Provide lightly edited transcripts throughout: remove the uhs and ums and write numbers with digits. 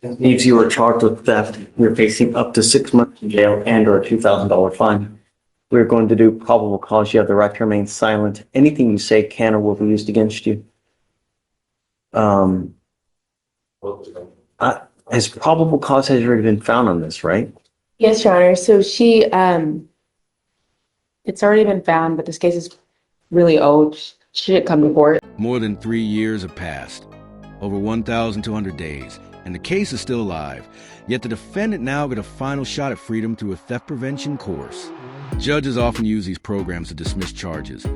If you were charged with theft, you're facing up to 6 months in jail and or a $2,000 fine. We're going to do probable cause. You have the right to remain silent. Anything you say can or will be used against you. Has probable cause has already been found on this, right? Yes, Your Honor. So it's already been found, but this case is really old. She didn't come to court. More than 3 years have passed, over 1,200 days, and the case is still alive. Yet the defendant now get a final shot at freedom through a theft prevention course. Judges often use these programs to dismiss charges,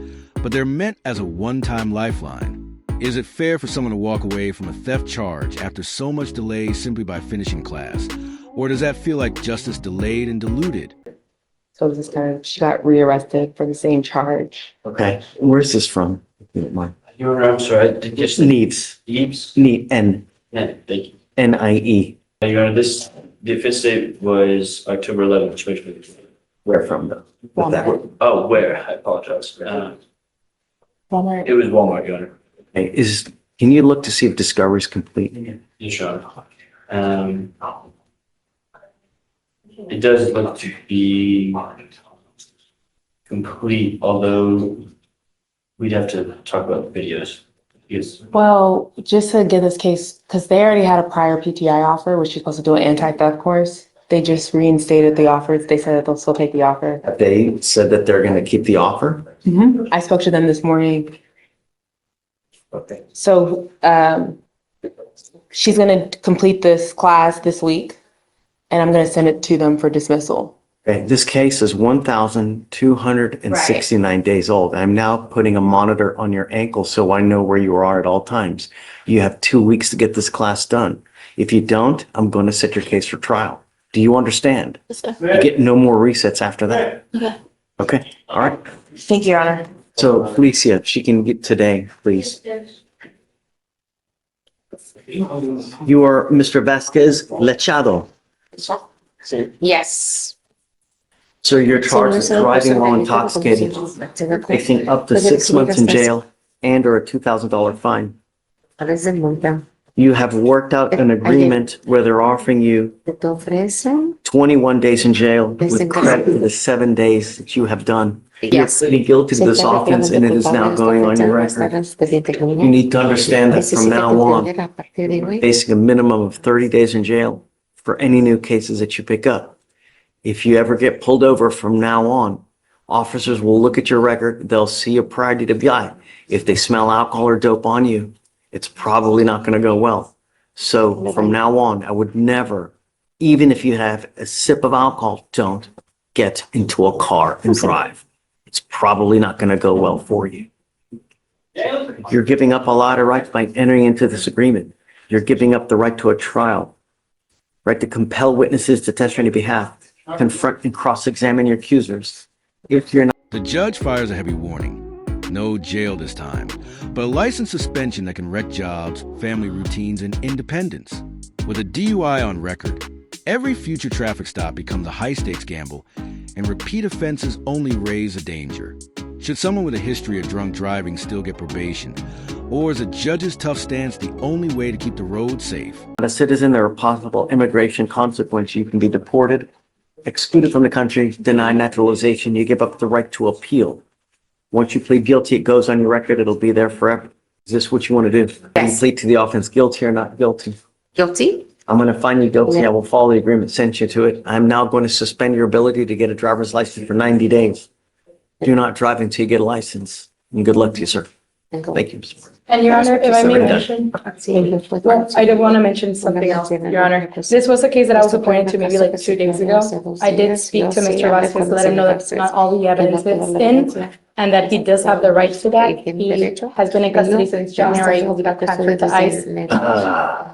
but they're meant as a one-time lifeline. Is it fair for someone to walk away from a theft charge after so much delay simply by finishing class? Or does that feel like justice delayed and diluted? So this is she got rearrested for the same charge. Okay. Where's this from? If you don't mind. Your Honor, I'm sorry. I did just Needs. Eves. Need. N. Yeah, thank you. N-I-E. Your Honor, the offense date was October 11th, 2023. Where from though? With that. Walmart. Oh, where? I apologize. Walmart. It was Walmart, Your Honor. Okay. Can you look to see if discovery is complete? Yes, Your Honor. It does look to be complete, although we'd have to talk about the videos. Yes. Well, just to get this case, because they already had a prior PTI offer, which you're supposed to do an anti-theft course. They just reinstated the offers. They said that they'll still take the offer. They said that they're going to keep the offer. I spoke to them this morning. Okay. So she's going to complete this class this week, and I'm going to send it to them for dismissal. Okay. This case is 1,269 days old. I'm now putting a monitor on your ankle so I know where you are at all times. You have 2 weeks to get this class done. If you don't, I'm going to set your case for trial. Do you understand? You get no more resets after that. Okay. All right. Thank you, Your Honor. So Felicia, if she can get today, please. You are Mr. Vasquez Lechado. Yes. Sir, you're charged with driving while intoxicated, facing up to 6 months in jail and or a $2,000 fine. You have worked out an agreement where they're offering you 21 days in jail with credit for the 7 days that you have done. You're pleading guilty to this offense and it is now going on your record. You need to understand that from now on, facing a minimum of 30 days in jail for any new cases that you pick up. If you ever get pulled over from now on, officers will look at your record. They'll see a prior DWI. If they smell alcohol or dope on you, it's probably not going to go well. So from now on, I would never, even if you have a sip of alcohol, don't get into a car and drive. It's probably not going to go well for you. You're giving up a lot of rights by entering into this agreement. You're giving up the right to a trial, right to compel witnesses to testify on your behalf, confront and cross-examine your accusers. If you're not. The judge fires a heavy warning. No jail this time, but a license suspension that can wreck jobs, family routines, and independence. With a DUI on record, every future traffic stop becomes a high-stakes gamble, and repeat offenses only raise the danger. Should someone with a history of drunk driving still get probation? Or is a judge's tough stance the only way to keep the road safe? A citizen, there are possible immigration consequences. You can be deported, excluded from the country, denied naturalization. You give up the right to appeal. Once you plead guilty, it goes on your record. It'll be there forever. Is this what you want to do? Yes. You plead to the offense guilty or not guilty? Guilty? I'm going to find you guilty. I will follow the agreement, send you to it. I'm now going to suspend your ability to get a driver's license for 90 days. Do not drive until you get a license. And good luck to you, sir. Thank you. And Your Honor, if I may mention, well, I did want to mention something else, Your Honor. This was a case that I was appointed to maybe like 2 days ago. I did speak to Mr. Vasquez to let him know that not all the evidence is in and that he does have the right to that. He has been in custody since January. He got transferred to ICE,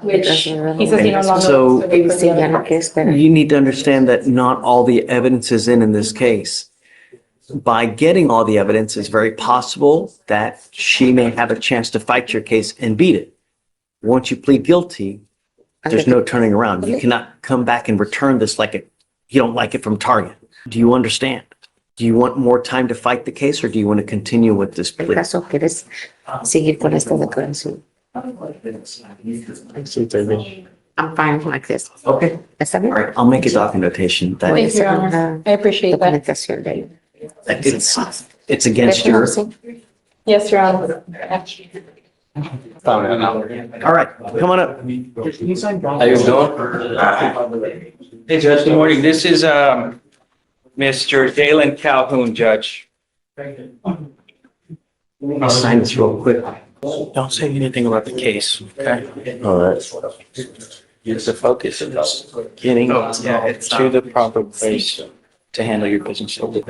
which he says he no longer. So wants to wait for the evidence. you need to understand that not all the evidence is in this case. By getting all the evidence, it's very possible that she may have a chance to fight your case and beat it. Once you plead guilty, there's no turning around. You cannot come back and return this like you don't like it from Target. Do you understand? Do you want more time to fight the case or do you want to continue with this plea? I'm fine like this. Okay. ¿Está All bien? right, I'll make a documentation that Thank you, Your Honor. I appreciate that. Documentación de ahí. it's against your, Yes, Your Honor. all right, come on up. How you doing? Hey, Judge, good morning. This is Mr. Jalen Calhoun, Judge. I'll sign this real quick. Don't say anything about the case, okay? All right. The focus is getting to the proper place to handle your business. Who?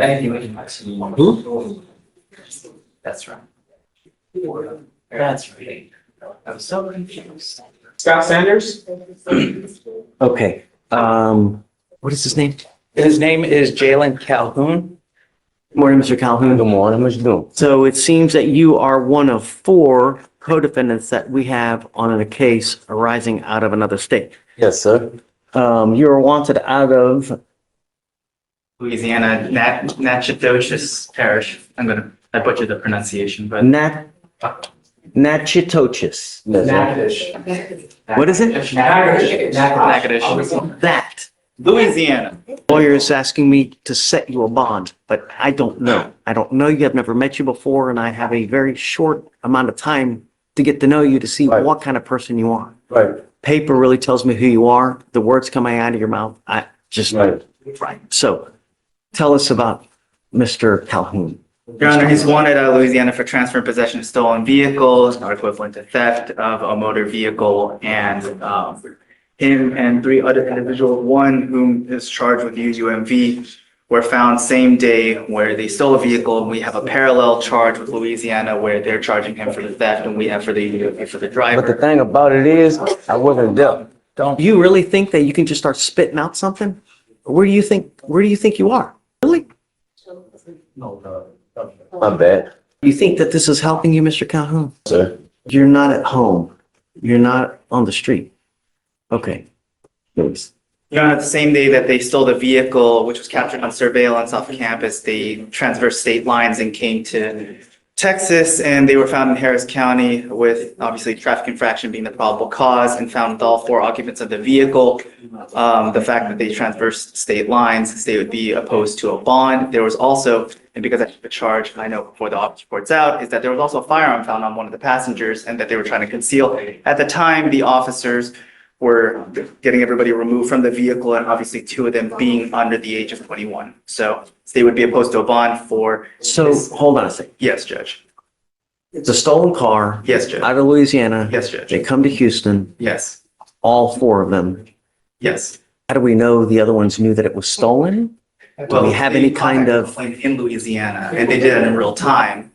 That's right. That's right. I'm so confused. Scott Sanders? Okay, what is his name? His name is Jalen Calhoun. Morning, Mr. Calhoun. Good morning, what you doing? So it seems that you are one of 4 co-defendants that we have on a case arising out of another state. Yes, sir. You're wanted out of, Louisiana, Natchitoches Parish. I butchered the pronunciation, but Natchitoches. Yes, What is it? Natchitoches. That. Louisiana. Lawyer is asking me to set you a bond, but I don't know. I don't know you. I've never met you before, and I have a very short amount of time to get to know you to see Right. what kind of person you are. Right, Paper really tells me who you are. The words coming out of your mouth, I just, right. right. So tell us about Mr. Calhoun. Your Honor, he's wanted out of Louisiana for transfer and possession of stolen vehicles, not equivalent to theft of a motor vehicle, and him and 3 other individuals, one whom is charged with UUMV, were found same day where they stole a vehicle, and we have a parallel charge with Louisiana where they're charging him for the theft, and we have for the UUMV for the But the driver. thing about it is, I wasn't there. Do you really think that you can just start spitting out something? Where do you think you are? Really? My bad, You think that this is helping you, Mr. Calhoun? sir. You're not at home. You're not on the street. Okay. Please. Your Honor, the same day that they stole the vehicle, which was captured on surveillance off campus, they transversed state lines and came to Texas, and they were found in Harris County with obviously traffic infraction being the probable cause, and found with all 4 occupants of the vehicle. The fact that they transversed state lines, they would be opposed to a bond. There was also, and because I took a charge, I know before the office reports out, is that there was also a firearm found on one of the passengers and that they were trying to conceal. At the time, the officers were getting everybody removed from the vehicle, and obviously 2 of them being under the age of 21. So they would be opposed to a bond for. So hold on a second. Yes, Judge. It's a stolen car Yes, Judge. out of Louisiana. Yes, Judge. They come to Houston, Yes. all 4 of them. Yes. How do we know the other ones knew that it was stolen? Do we have any kind of, In Louisiana, and they did it in real time.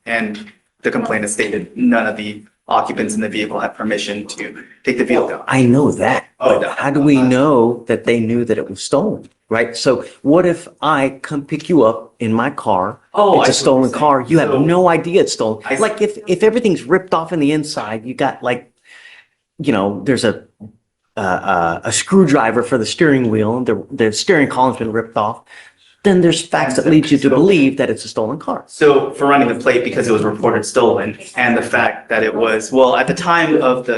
And the complainant stated none of the occupants in the vehicle had permission to take the vehicle. I know that, Oh, but how do we know that they knew that it was stolen? Right? So what if I come pick you up in my car? Oh, It's I a see what stolen you're saying. car. You have So- no idea it's stolen. I see. Like if everything's ripped off in the inside, you got like, there's a screwdriver for the steering wheel and the steering column's been ripped off. Then there's facts that lead you to believe that it's a stolen car. So for running the plate because it was reported stolen, and the fact that it was, well, at the time of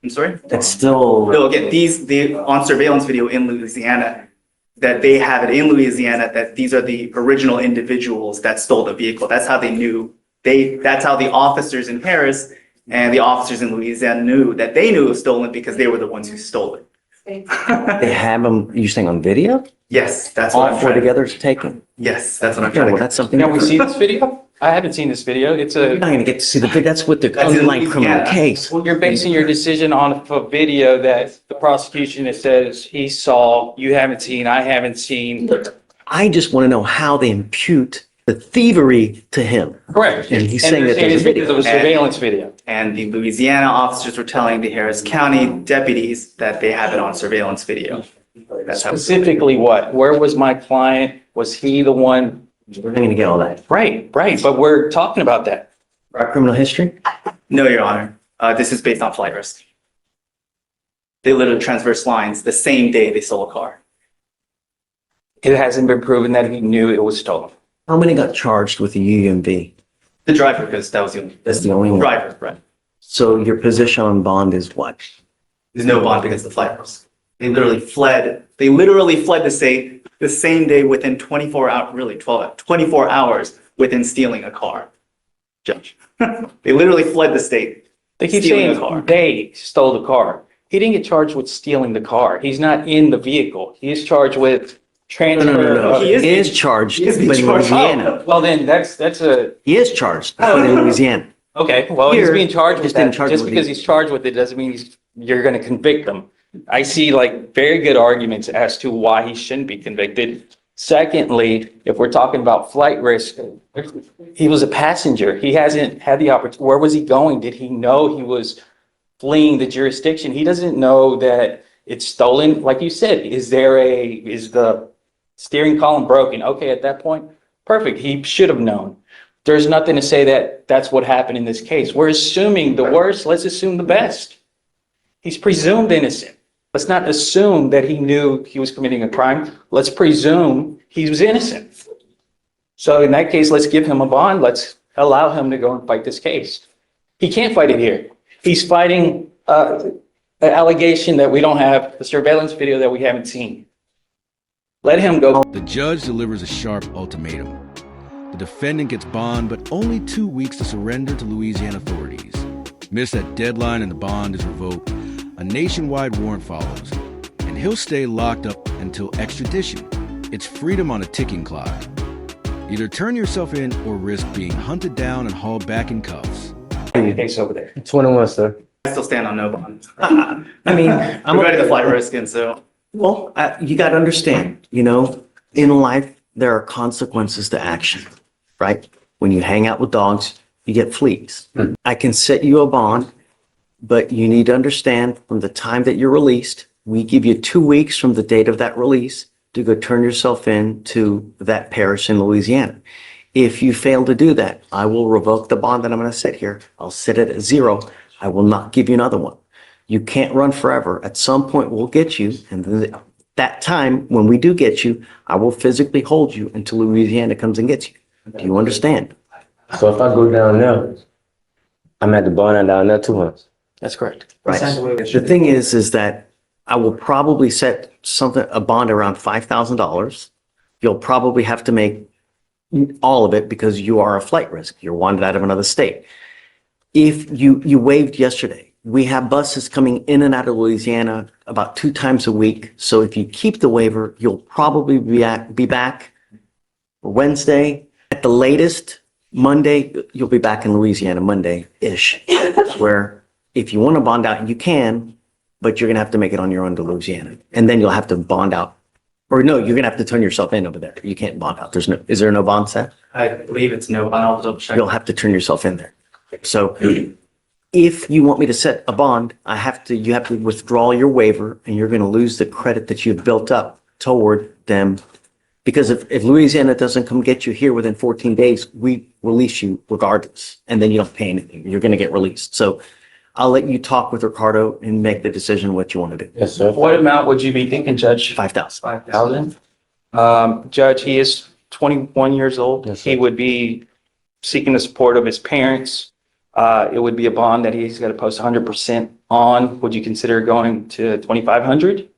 I'm sorry? That's still, No, again, on surveillance video in Louisiana, that they have it in Louisiana, that these are the original individuals that stole the vehicle. That's how they knew, that's how the officers in Harris and the officers in Louisiana knew that they knew it was stolen because they were the ones who stole it. they have them, you saying on video? Yes, that's what All I'm 4 trying to, together is taken? yes, that's what I'm Yeah, trying well, to. that's something. Can we different. see this video? I haven't seen this video. It's You're a, not gonna get to see the video. That's what the That's in underlying criminal Louisiana. case. well, you're basing your decision on a video that the prosecution has says he saw, you haven't seen, I haven't seen. I just want to know how they impute the thievery to him. Correct. And he's saying that there's a it's because video. of a surveillance video. And the Louisiana officers were telling the Harris County deputies that they have it on surveillance video. That's how. Specifically what? Where was my client? Was he the one? We're not gonna get all that. Right, but we're talking about that. Our criminal history? No, Your Honor. This is based on flight risk. They literally transverse lines the same day they stole a car. It hasn't been proven that he knew it was stolen. How many got charged with the UUMV? The driver, because that was the only That's the only one. driver, right? So your position on bond is what? There's no bond because of the flight risk. They literally fled the state the same day within 24 hours, really 24 hours within stealing a car. Judge. They literally fled the state. They keep stealing a saying car. they stole the car. He didn't get charged with stealing the car. He's not in the vehicle. He is charged with transfer. No. He He is charged, he is being but in charged. Louisiana. Oh, well then that's a, He is charged, but in Louisiana. okay, well, he's Here, being charged with just didn't that. charge Just with because the- he's charged with it doesn't mean you're gonna convict him. I see like very good arguments as to why he shouldn't be convicted. Secondly, if we're talking about flight risk, he was a passenger. He hasn't had the opportunity. Where was he going? Did he know he was fleeing the jurisdiction? He doesn't know that it's stolen. Like you said, is the steering column broken? Okay, at that point, perfect. He should have known. There's nothing to say that that's what happened in this case. We're assuming the worst. Let's assume the best. He's presumed innocent. Let's not assume that he knew he was committing a crime. Let's presume he was innocent. So in that case, let's give him a bond. Let's allow him to go and fight this case. He can't fight it here. He's fighting an allegation that we don't have, the surveillance video that we haven't seen. Let him go. The judge delivers a sharp ultimatum. The defendant gets bond, but only 2 weeks to surrender to Louisiana authorities. Miss that deadline and the bond is revoked. A nationwide warrant follows, and he'll stay locked up until extradition. It's freedom on a ticking clock. Either turn yourself in or risk being hunted down and hauled back in cuffs. Case over there. 21, sir. I still stand on no bond. I mean, I'm Regarding the flight risk, and so Well, you got to understand, in life, there are consequences to action, right? When you hang out with dogs, you get fleas. I can set you a bond, but you need to understand from the time that you're released, we give you 2 weeks from the date of that release to go turn yourself in to that parish in Louisiana. If you fail to do that, I will revoke the bond that I'm going to set here. I'll set it at 0. I will not give you another one. You can't run forever. At some point, we'll get you. And then that time, when we do get you, I will physically hold you until Louisiana comes and gets you. Do you understand? So if I go down there, I'm at the bond down there 2 months. That's correct. Right. The thing is that I will probably set a bond around $5,000. You'll probably have to make all of it because you are a flight risk. You're wanted out of another state. If you waived yesterday, we have buses coming in and out of Louisiana about 2 times a week. So if you keep the waiver, you'll probably be back Wednesday at the latest. Monday, you'll be back in Louisiana Monday-ish, where if you want to bond out, you can, but you're going to have to make it on your own to Louisiana. And then you'll have to bond out. Or no, you're going to have to turn yourself in over there. You can't bond out. Is there no bond set? I believe it's no bond. I'll double check. You'll have to turn yourself in there. So if you want me to set a bond, you have to withdraw your waiver and you're going to lose the credit that you've built up toward them. Because if Louisiana doesn't come get you here within 14 days, we release you regardless. And then you don't pay anything. You're going to get released. So I'll let you talk with Ricardo and make the decision what you want to do. Yes, sir. What amount would you be thinking, Judge? 5,000. 5,000? Judge, he is 21 years old. Yes, sir. He would be seeking the support of his parents. It would be a bond that he's got to post 100% on. Would you consider going to 2,500?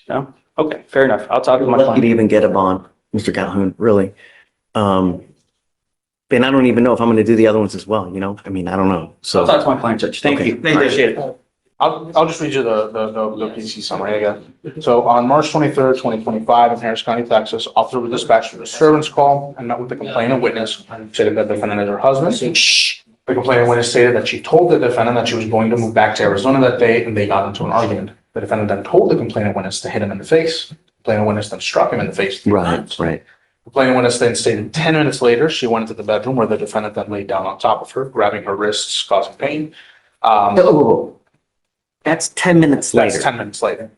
No? Okay, fair enough. I'll talk to my Lucky to client. even get a bond, Mr. Calhoun, really. And I don't even know if I'm going to do the other ones as well, I mean, I don't know. I'll So talk to my client, Judge. Thank Okay. you. Appreciate it. I'll just read you the PC summary again. So on March 23rd, 2025, in Harris County, Texas, officer was dispatched to a servant's call and met with the complainant witness, stated that the defendant is her husband. The complainant witness stated that she told the defendant that she was going to move back to Arizona that day, and they got into an argument. The defendant then told the complainant witness to hit him in the face. The complainant witness then struck him in the face 3 times. right. The complainant witness then stated 10 minutes later, she went into the bedroom where the defendant then laid down on top of her, grabbing her wrists, causing pain. Oh, that's 10 minutes That's later. 10 minutes later.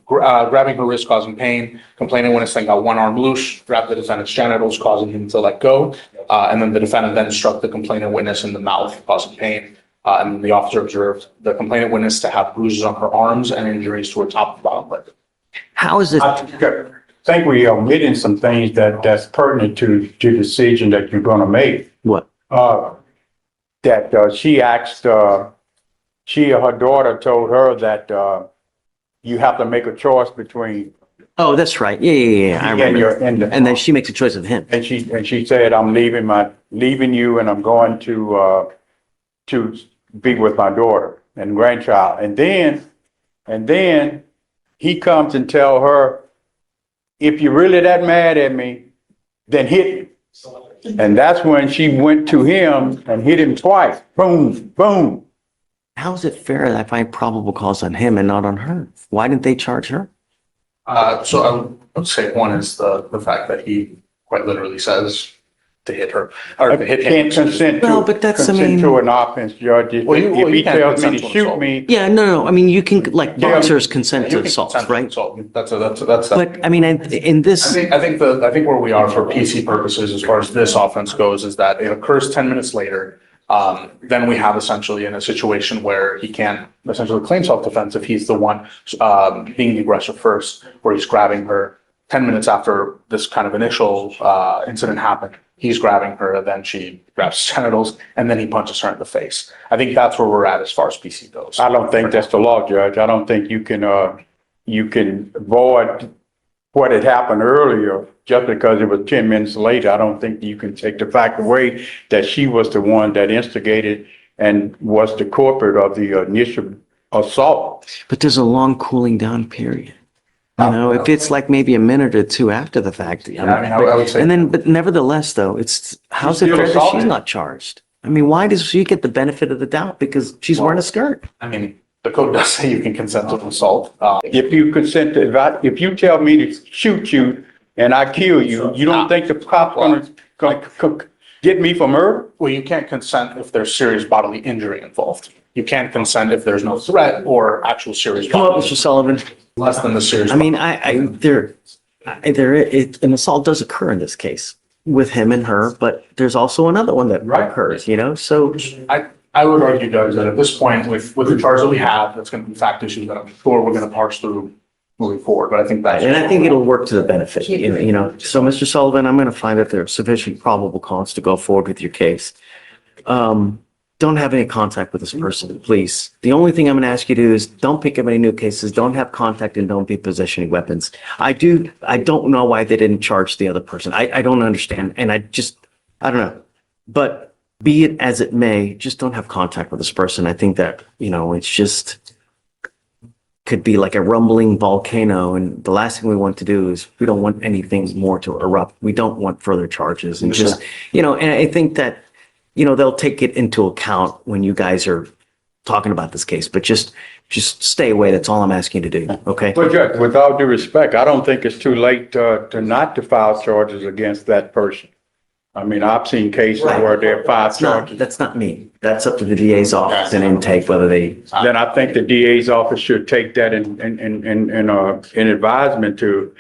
Grabbing her wrist, causing pain. Complainant witness then got one arm loose, grabbed the defendant's genitals, causing him to let go. And then the defendant then struck the complainant witness in the mouth, causing pain. And the officer observed the complainant witness to have bruises on her arms and injuries to her top and bottom lip. How is it? I think we are omitting some things that's pertinent to the decision that you're going to make. What? that she asked, her daughter told her that you have to make a choice between Oh, that's right. Yeah. I and your remember. And then she makes a choice of him. and she said, I'm leaving you and I'm going to be with my daughter and grandchild. And then he comes and tell her, if you're really that mad at me, then hit me. And that's when she went to him and hit him twice. Boom, boom. How is it fair that I find probable cause on him and not on her? Why didn't they charge her? So I would say one is the fact that he quite literally says to hit her or to hit him. Can't consent Well, but that's, I consent mean- to an offense, Judge. If he can't tells me consent to to shoot assault. me, Yeah, no. I mean, you can, like, Yeah. boxers consent You to can assaults, consent to right? assault. That's But, I mean, in this, I think where we are for PC purposes, as far as this offense goes, is that it occurs 10 minutes later. Then we have essentially in a situation where he can essentially claim self-defense if he's the one, being the aggressor first, where he's grabbing her 10 minutes after this kind of initial, incident happened. He's grabbing her, then she grabs his genitals, and then he punches her in the face. I think that's where we're at as far as PC goes. I don't think that's the law, Judge. I don't think you can avoid what had happened earlier just because it was 10 minutes later. I don't think you can take the fact away that she was the one that instigated and was the culprit of the initial assault. but there's a long cooling down period. You know, if it's like maybe a minute or two after the fact. I would say. And then, but nevertheless, though, how's it still fair that assaulted. she's not charged? I mean, why does she get the benefit of the doubt? Because she's wearing a skirt. I mean, the code does say you can consent to an assault. If you consent to, if you tell me to shoot you and I kill you, you don't think the cop's gonna get me for murder? Well, you can't consent if there's serious bodily injury involved. You can't consent if there's no threat or actual serious. Come up, bodily Mr. Sullivan. Less than the serious. I mean, an assault does occur in this case with him and her, but there's also another one that Right. occurs, you know, so. I would argue, Judge, that at this point, with the charge that we have, that's going to be fact issues that I'm sure we're going to parse through moving forward, but I think that's. And I think it'll work to the benefit, you know. So, Mr. Sullivan, I'm going to find that there's sufficient probable cause to go forward with your case. Don't have any contact with this person, please. The only thing I'm going to ask you to do is don't pick up any new cases, don't have contact, and don't be possessing weapons. I don't know why they didn't charge the other person. I don't understand. And I don't know. But be it as it may, just don't have contact with this person. I think that, you know, it's just could be like a rumbling volcano. And the last thing we want to do is we don't want anything more to erupt. We don't want further charges and just, you know, and I think that, you know, they'll take it into account when you guys are talking about this case, but just stay away. That's all I'm asking you to do. Okay? Well, Judge, with all due respect, I don't think it's too late to not to file charges against that person. I mean, I've seen cases where there are five charges. That's not me. That's up to the DA's office and intake whether they. Then I think the DA's office should take that in advisement to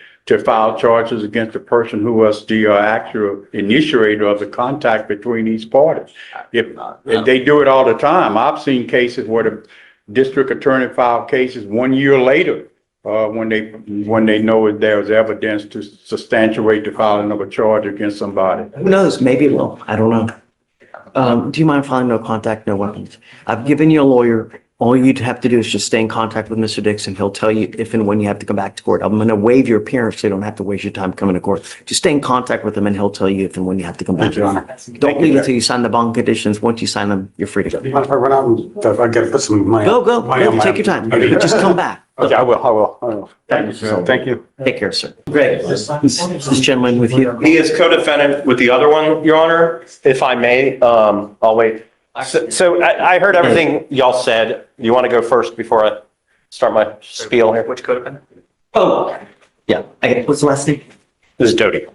file charges against the person who was the actual initiator of the contact between these parties. If they do it all the time, I've seen cases where the district attorney filed cases 1 year later, when they know that there's evidence to substantiate the filing of a charge against somebody. Who knows? Maybe it will. I don't know. Do you mind filing no contact, no weapons? I've given you a lawyer. All you'd have to do is just stay in contact with Mr. Dixon. He'll tell you if and when you have to come back to court. I'm going to waive your appearance so you don't have to waste your time coming to court. Just stay in contact with him and he'll tell you if and when you have to come back. Don't leave until you sign the bond conditions. Once you sign them, you're free to go. I gotta put some money. Go. Take your time. Just come back. Okay, I will. Thank you, sir. Thank you. Take care, sir. Great. This gentleman with you. He is co-defendant with the other one, Your Honor. If I may, I'll wait. So I heard everything y'all said. You want to go first before I start my spiel here? Which co-defendant? Oh, yeah. What's the last name? This is Doty.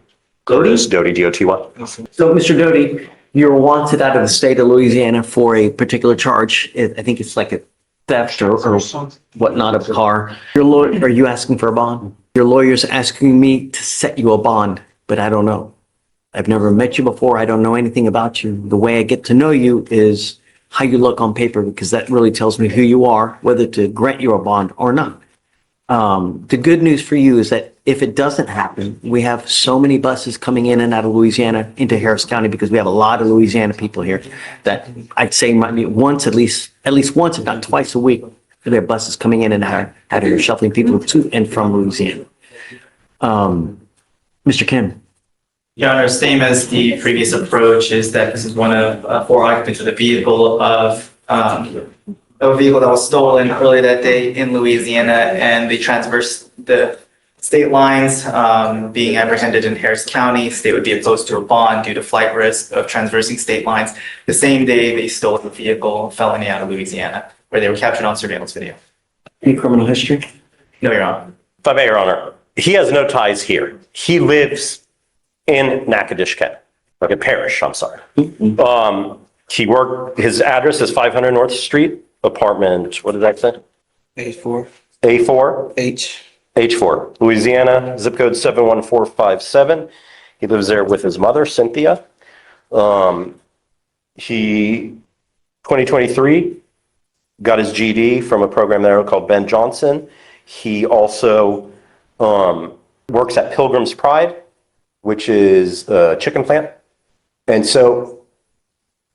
Doty? This is Doty, D-O-T-Y. So, Mr. Doty, you're wanted out of the state of Louisiana for a particular charge. I think it's like a theft or whatnot of a car. Your lawyer, are you asking for a bond? Your lawyer's asking me to set you a bond, but I don't know. I've never met you before. I don't know anything about you. The way I get to know you is how you look on paper, because that really tells me who you are, whether to grant you a bond or not. The good news for you is that if it doesn't happen, we have so many buses coming in and out of Louisiana into Harris County because we have a lot of Louisiana people here that I'd say might be once, at least once, if not twice a week, there are buses coming in and out of here, shuttling people to and from Louisiana. Mr. Kim. Your Honor, same as the previous approach is that this is one of 4 occupants of the vehicle of a vehicle that was stolen earlier that day in Louisiana, and they transversed the state lines, being apprehended in Harris County. State would be opposed to a bond due to flight risk of transversing state lines. The same day they stole the vehicle, felony out of Louisiana, where they were captured on surveillance video. Any criminal history? No, Your Honor. If I may, Your Honor, he has no ties here. He lives in Natchitoches County, like Parish, I'm sorry. He worked, his address is 500 North Street, apartment, what did I say? A4. A4? H. H4, Louisiana, zip code 71457. He lives there with his mother, Cynthia. He, 2023, got his GD from a program there called Ben Johnson. He also works at Pilgrim's Pride, which is a chicken plant. And so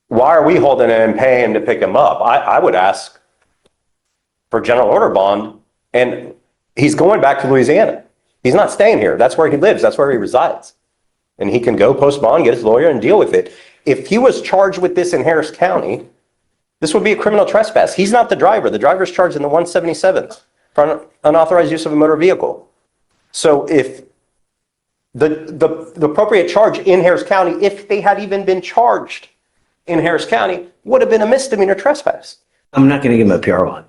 why are we holding him and paying him to pick him up? I would ask for general order bond, and he's going back to Louisiana. He's not staying here. That's where he lives. That's where he resides. And he can go post bond, get his lawyer, and deal with it. If he was charged with this in Harris County, this would be a criminal trespass. He's not the driver. The driver's charged in the 177th for unauthorized use of a motor vehicle. So if the appropriate charge in Harris County, if they had even been charged in Harris County, would have been a misdemeanor trespass. I'm not going to give him a PR bond.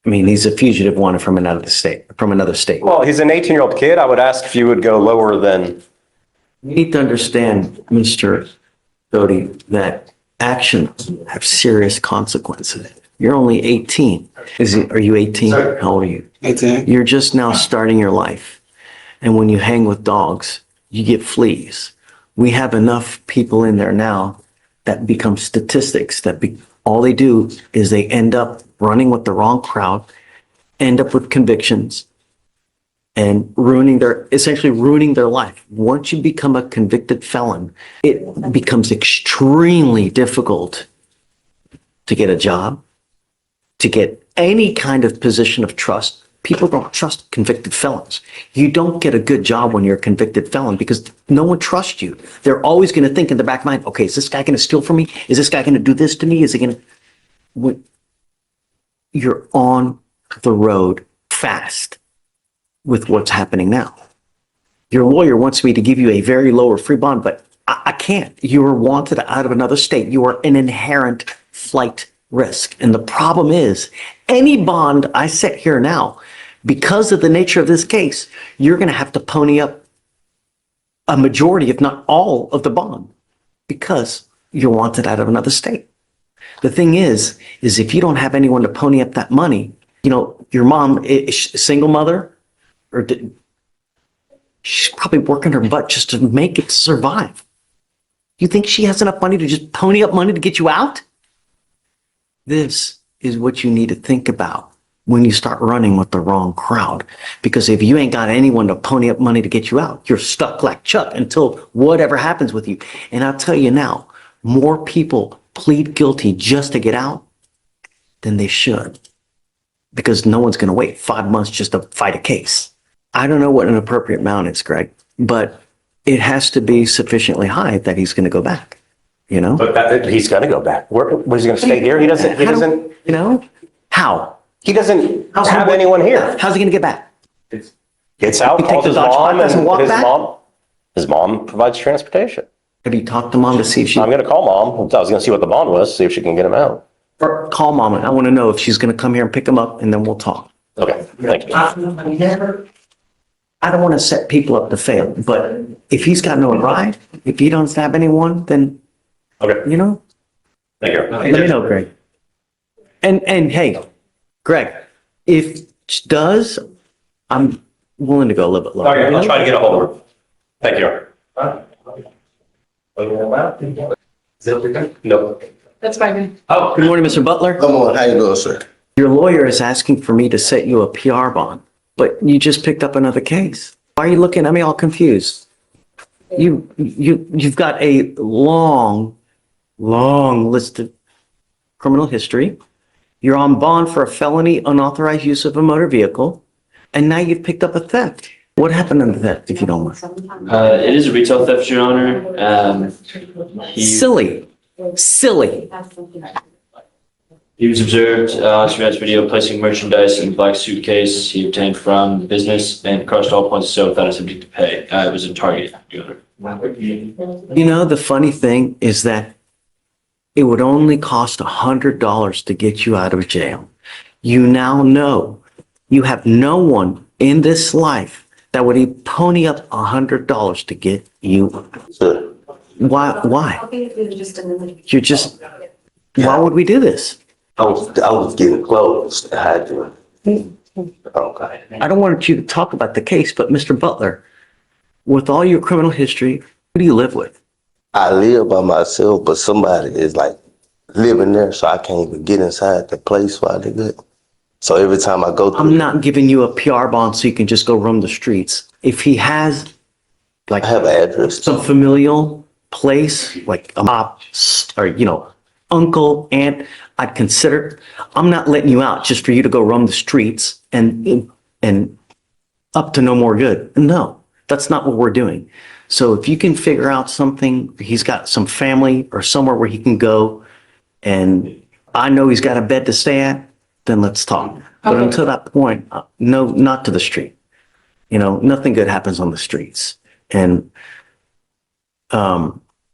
I mean, he's a fugitive wanted from another state. Well, he's an 18-year-old kid. I would ask if you would go lower than. You need to understand, Mr. Doty, that actions have serious consequences. You're only 18. Are you 18? Sorry. How old are you? 18. You're just now starting your life. And when you hang with dogs, you get fleas. We have enough people in there now that become statistics all they do is they end up running with the wrong crowd, end up with convictions, and essentially ruining their life. Once you become a convicted felon, it becomes extremely difficult to get a job, to get any kind of position of trust. People don't trust convicted felons. You don't get a good job when you're a convicted felon because no one trusts you. They're always going to think in the back of mind, okay, is this guy going to steal from me? Is this guy going to do this to me? Is he going to? You're on the road fast with what's happening now. Your lawyer wants me to give you a very low or free bond, but I can't. You are wanted out of another state. You are an inherent flight risk. And the problem is, any bond I set here now, because of the nature of this case, you're going to have to pony up a majority, if not all, of the bond because you're wanted out of another state. The thing is if you don't have anyone to pony up that money, your mom is a single mother, she's probably working her butt just to make it survive. You think she has enough money to just pony up money to get you out? This is what you need to think about when you start running with the wrong crowd. Because if you ain't got anyone to pony up money to get you out, you're stuck like Chuck until whatever happens with you. And I'll tell you now, more people plead guilty just to get out than they should. Because no one's going to wait 5 months just to fight a case. I don't know what an appropriate amount is, Greg, but it has to be sufficiently high that he's going to go back. But he's going to go back. Was he going to stay here? He doesn't. How? He doesn't have anyone here. How's he going to get back? Gets out, calls his mom, and his mom provides transportation. Have you talked to mom to see if she? I'm going to call mom. I was going to see what the bond was, see if she can get him out. Or call mom. I want to know if she's going to come here and pick him up, and then we'll talk. Okay, thank you. I don't want to set people up to fail, but if he's got no ride, if he doesn't have anyone, then okay, Thank you. Let me know, Greg. And hey, Greg, if it does, I'm willing to go a little bit lower. Okay, I'll try to get a hold of her. Thank you. No. That's fine. Oh, good morning, Mr. Butler. Good morning. How you doing, sir? Your lawyer is asking for me to set you a PR bond. But you just picked up another case. Why are you looking at me all confused? You've got a long list of criminal history. You're on bond for a felony unauthorized use of a motor vehicle, and now you've picked up a theft. What happened in the theft, if you don't mind? It is a retail theft, Your Honor. Silly. He was observed on surveillance video placing merchandise in a black suitcase he obtained from the business and crossed all points of sale without attempting to pay. It was in Target, Your Honor. You know, the funny thing is that it would only cost $100 to get you out of jail. You now know you have no one in this life that would pony up $100 to get you. Why? You're just, why would we do this? I was getting close. I had to. Okay. I don't want you to talk about the case, but Mr. Butler, with all your criminal history, who do you live with? I live by myself, but somebody is like living there, so I can't even get inside the place while they're good. So every time I go through. I'm not giving you a PR bond so you can just go roam the streets. If he has, like, I have an address. some familial place, like a mop or, uncle, aunt, I'd consider. I'm not letting you out just for you to go roam the streets and up to no more good. No, that's not what we're doing. So if you can figure out something, he's got some family or somewhere where he can go, and I know he's got a bed to stay at, then let's talk. But until that point, no, not to the street. Nothing good happens on the streets. And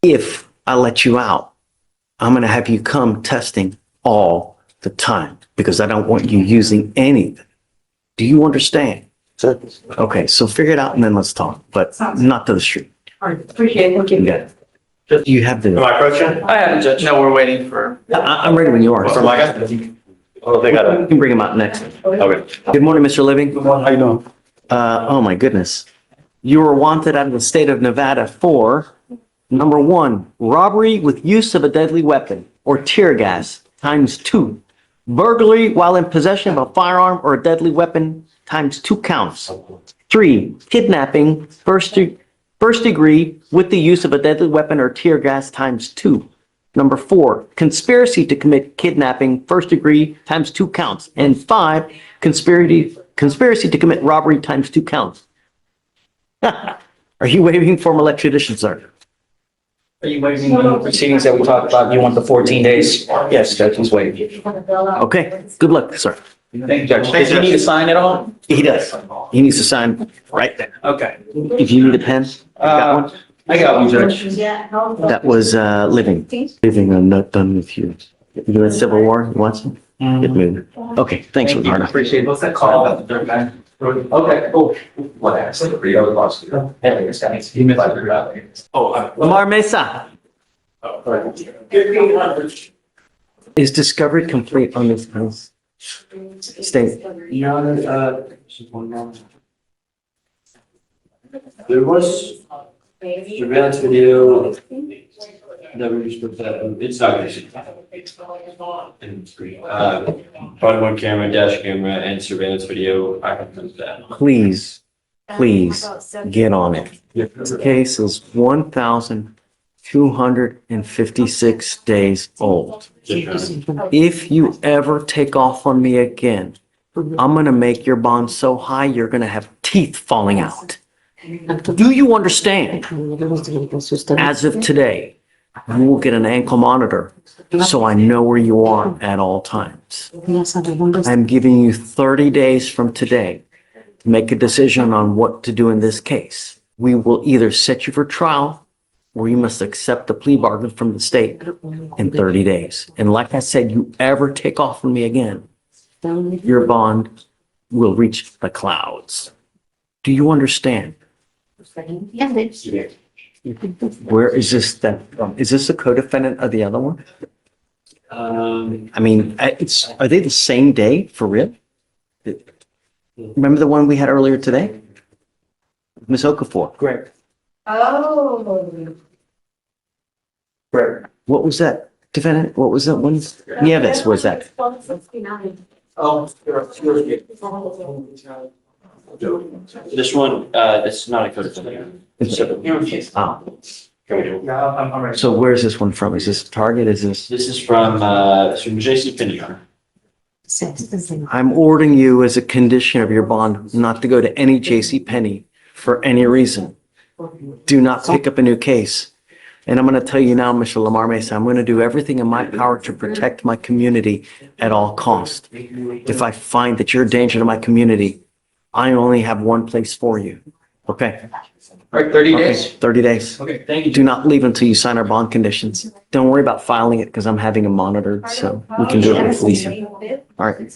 if I let you out, I'm going to have you come testing all the time because I don't want you using anything. Do you understand? Sure. Okay, so figure it out and then let's talk, but not to the street. All right, appreciate it. Thank you. Yeah. You have Am the, I approaching? I haven't, Judge. No, we're waiting for. I'm ready when you are. For my guy? Oh, they got You it. can bring him out next. Okay. Good morning, Mr. Living. How you doing? Oh my goodness. You were wanted out of the state of Nevada for, number 1, robbery with use of a deadly weapon or tear gas, ×2. Burglary while in possession of a firearm or a deadly weapon, ×2 counts. 3, kidnapping, first degree with the use of a deadly weapon or tear gas, ×2. Number 4, conspiracy to commit kidnapping, first degree, ×2 counts. And 5, conspiracy to commit robbery, ×2 counts. Are you waiving formal extradition, sir? Are you waiving the proceedings that we talked about? You want the 14 days? Yes, Judge, he's waived. Okay, good luck, sir. Thank you, Judge. Does he need to sign it all? He does. He needs to sign right there. Okay. If you need a pen, you got one? I got one, Judge. That was Living. Living, I'm not done with you. You doing Civil War? You want some? Good move. Okay, thanks, Thank you. Ricardo. Appreciate it. What's that call about the dirt guy? Okay, cool. What happened? The other prosecutor. He missed it. Lamar Mesa. Is discovery complete on this case? State. Your Honor, there was surveillance video that we just looked at. It's not going to body-worn camera, dash camera, and surveillance video. I can prove that. Please get on it. This case is 1,256 days old. If you ever take off on me again, I'm going to make your bond so high you're going to have teeth falling out. Do you understand? As of today, you will get an ankle monitor so I know where you are at all times. I'm giving you 30 days from today to make a decision on what to do in this case. We will either set you for trial or you must accept the plea bargain from the state in 30 days. And like I said, you ever take off from me again, your bond will reach the clouds. Do you understand? Where is this then? Is this a co-defendant of the other one? I mean, are they the same day for real? Remember the one we had earlier today? Ms. Okafor. Greg. Oh. Greg. What was that? Defendant, what was that one? Nieves was that? Oh. This one, it's not a code offending. Oh, so where's this one from? Is this Target? Is this? This is from J.C. Penney, Your Honor. I'm ordering you as a condition of your bond not to go to any J.C. Penney for any reason. Do not pick up a new case. And I'm going to tell you now, Mr. Lamar Mesa, I'm going to do everything in my power to protect my community at all costs. If I find that you're a danger to my community, I only have one place for you. Okay? All right, 30 Okay, days? 30 days. Okay, thank you. Do not leave until you sign our bond conditions. Don't worry about filing it because I'm having it monitored, so we can do it with Lisa. All right.